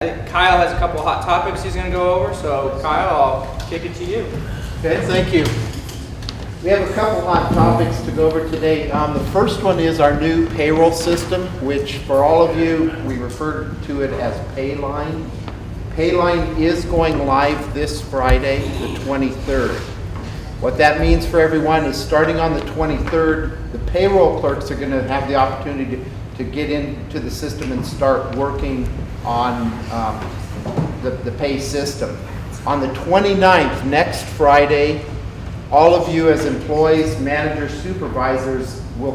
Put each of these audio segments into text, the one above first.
Kyle has a couple hot topics he's going to go over, so Kyle, I'll kick it to you. Okay, thank you. We have a couple hot topics to go over today. The first one is our new payroll system, which for all of you, we refer to it as Payline. Payline is going live this Friday, the 23rd. What that means for everyone is starting on the 23rd, the payroll clerks are going to have the opportunity to get into the system and start working on the pay system. On the 29th, next Friday, all of you as employees, managers, supervisors will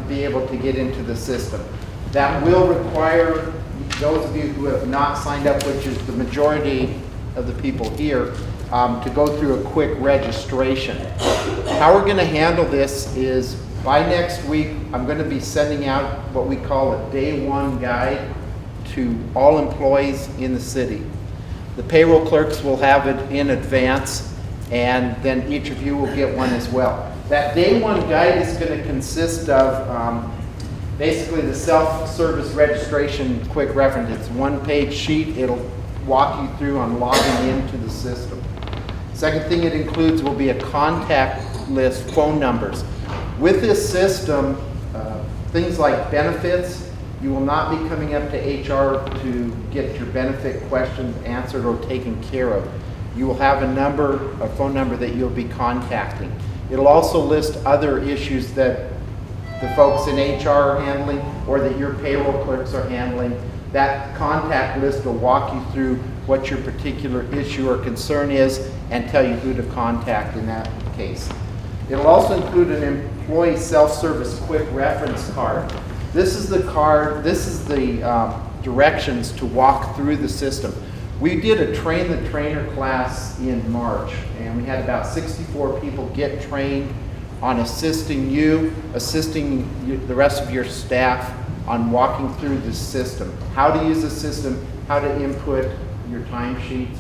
be able to get into the system. That will require those of you who have not signed up, which is the majority of the people here, to go through a quick registration. How we're going to handle this is by next week, I'm going to be sending out what we call a day one guide to all employees in the city. The payroll clerks will have it in advance, and then each of you will get one as well. That day one guide is going to consist of basically the self-service registration quick reference. It's a one-page sheet. It'll walk you through on logging into the system. Second thing it includes will be a contact list, phone numbers. With this system, things like benefits, you will not be coming up to HR to get your benefit questions answered or taken care of. You will have a phone number that you'll be contacting. It'll also list other issues that the folks in HR are handling or that your payroll clerks are handling. That contact list will walk you through what your particular issue or concern is and tell you who to contact in that case. It'll also include an employee self-service quick reference card. This is the card, this is the directions to walk through the system. We did a train the trainer class in March, and we had about 64 people get trained on assisting the rest of your staff on walking through the system. How to use the system, how to input your timesheets,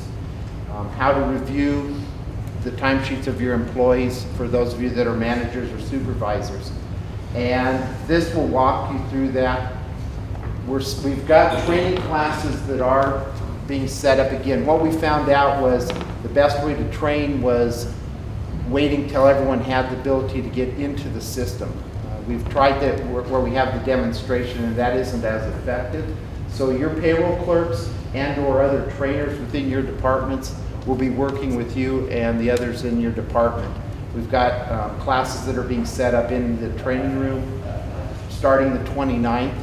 how to review the timesheets of your employees for those of you that are managers or supervisors. And this will walk you through that. We've got training classes that are being set up again. What we found out was the best way to train was waiting till everyone had the ability to get into the system. We've tried that where we have the demonstration, and that isn't as effective. So your payroll clerks and or other trainers within your departments will be working with you and the others in your department. We've got classes that are being set up in the training room starting the 29th,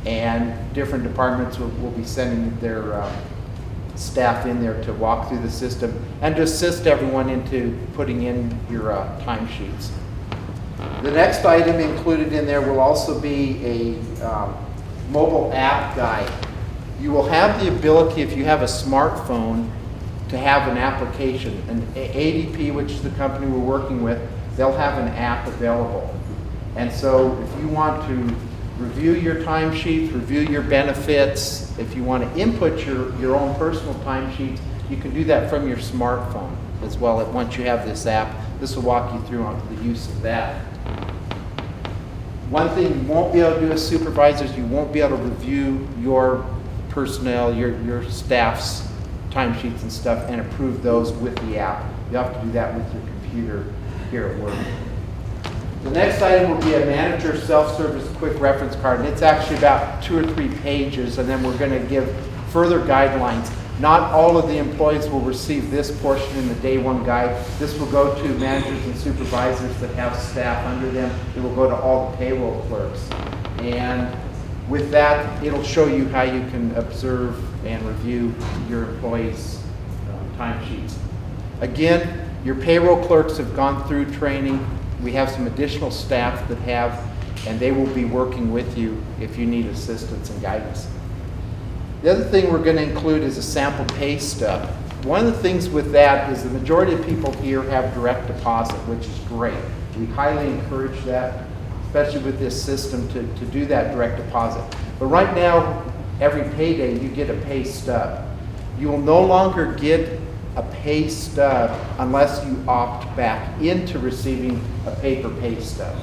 and different departments will be sending their staff in there to walk through the system and to assist everyone into putting in your timesheets. The next item included in there will also be a mobile app guide. You will have the ability, if you have a smartphone, to have an application. An ADP, which is the company we're working with, they'll have an app available. And so if you want to review your timesheets, review your benefits, if you want to input your own personal timesheets, you can do that from your smartphone as well. Once you have this app, this will walk you through on the use of that. One thing you won't be able to do as supervisors, you won't be able to review your personnel, your staff's timesheets and stuff and approve those with the app. You have to do that with your computer here at work. The next item will be a manager self-service quick reference card, and it's actually about 2 or 3 pages, and then we're going to give further guidelines. Not all of the employees will receive this portion in the day one guide. This will go to managers and supervisors that have staff under them. It will go to all the payroll clerks. And with that, it'll show you how you can observe and review your employees' timesheets. Again, your payroll clerks have gone through training. We have some additional staff that have, and they will be working with you if you need assistance and guidance. The other thing we're going to include is a sample pay stub. One of the things with that is the majority of people here have direct deposit, which is great. We highly encourage that, especially with this system, to do that direct deposit. But right now, every payday, you get a pay stub. You will no longer get a pay stub unless you opt back into receiving a paper pay stub.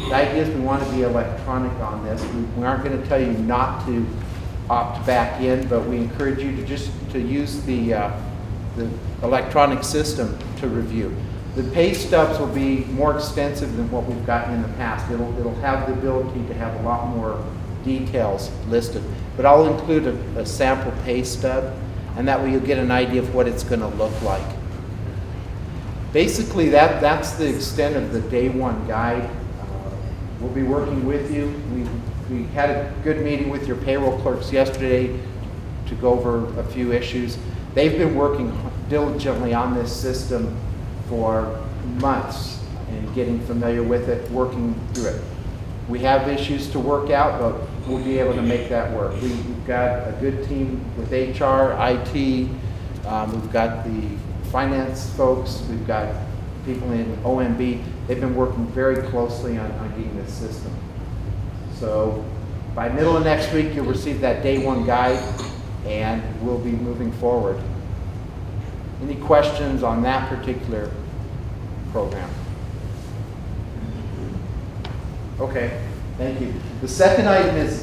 The idea is we want to be electronic on this. We aren't going to tell you not to opt back in, but we encourage you to just to use the electronic system to review. The pay stubs will be more extensive than what we've gotten in the past. It'll have the ability to have a lot more details listed, but I'll include a sample pay stub, and that way you'll get an idea of what it's going to look like. Basically, that's the extent of the day one guide. We'll be working with you. We had a good meeting with your payroll clerks yesterday to go over a few issues. They've been working diligently on this system for months and getting familiar with it, working through it. We have issues to work out, but we'll be able to make that work. We've got a good team with HR, IT, we've got the finance folks, we've got people in OMB. They've been working very closely on getting this system. So by middle of next week, you'll receive that day one guide, and we'll be moving forward. Any questions on that particular program? Okay, thank you. The second item is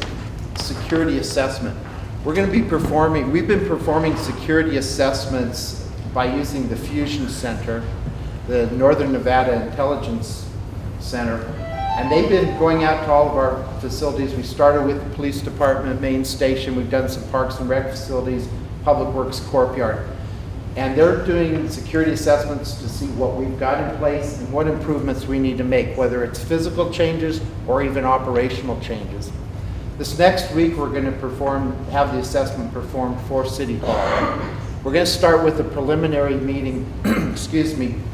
security assessment. We've been performing security assessments by using the Fusion Center, the Northern Nevada Intelligence Center, and they've been going out to all of our facilities. We started with the police department, main station. We've done some parks and rec facilities, public works courtyard. And they're doing security assessments to see what we've got in place and what improvements we need to make, whether it's physical changes or even operational changes. This next week, we're going to have the assessment performed for City Hall. We're going to start with a preliminary meeting,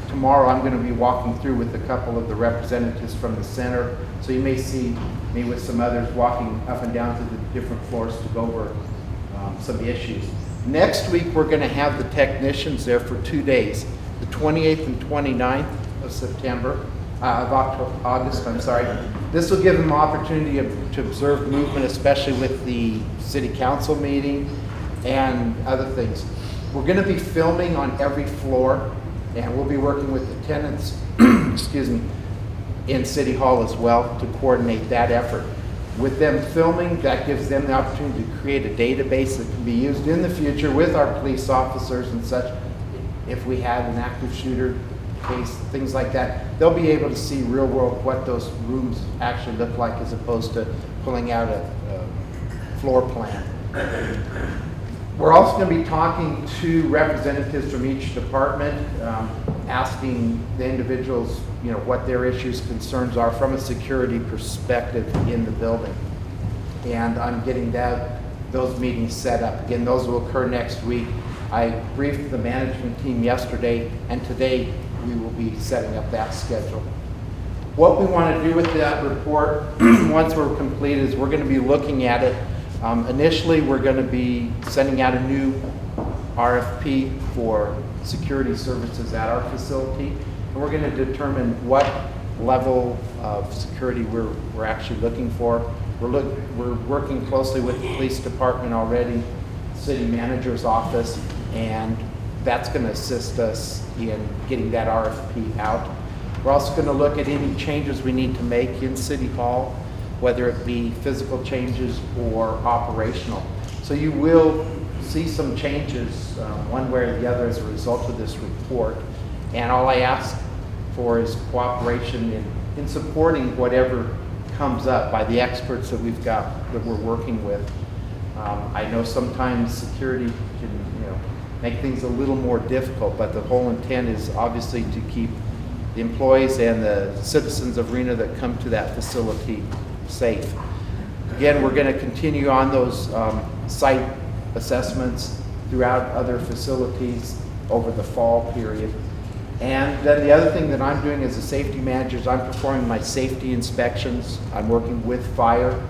tomorrow. I'm going to be walking through with a couple of the representatives from the center. So you may see me with some others walking up and down to the different floors to go over some issues. Next week, we're going to have the technicians there for 2 days, the 28th and 29th of August. This will give them opportunity to observe movement, especially with the city council meeting and other things. We're going to be filming on every floor, and we'll be working with the tenants, in City Hall as well to coordinate that effort. With them filming, that gives them the opportunity to create a database that can be used in the future with our police officers and such. If we had an active shooter case, things like that, they'll be able to see real world what those rooms actually look like as opposed to pulling out a floor plan. We're also going to be talking to representatives from each department, asking the individuals, what their issues, concerns are from a security perspective in the building. And I'm getting those meetings set up. Again, those will occur next week. I briefed the management team yesterday, and today we will be setting up that schedule. What we want to do with that report, once we're complete, is we're going to be looking at it. Initially, we're going to be sending out a new RFP for security services at our facility, and we're going to determine what level of security we're actually looking for. We're working closely with the police department already, city manager's office, and that's going to assist us in getting that RFP out. We're also going to look at any changes we need to make in City Hall, whether it be physical changes or operational. So you will see some changes one way or the other as a result of this report. And all I ask for is cooperation in supporting whatever comes up by the experts that we've got that we're working with. I know sometimes security can make things a little more difficult, but the whole intent is obviously to keep the employees and the citizens of Reno that come to that facility safe. Again, we're going to continue on those site assessments throughout other facilities over the fall period. And then the other thing that I'm doing as a safety manager is I'm performing my safety inspections. I'm working with fire,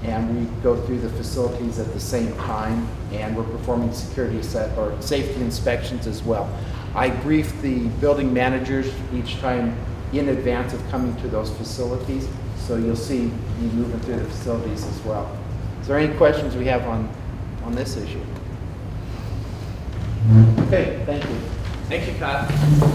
and we go through the facilities at the same time, and we're performing safety inspections as well. I brief the building managers each time in advance of coming to those facilities, so you'll see me moving through the facilities as well. Is there any questions we have on this issue? Okay, thank you. Thank you, Kyle.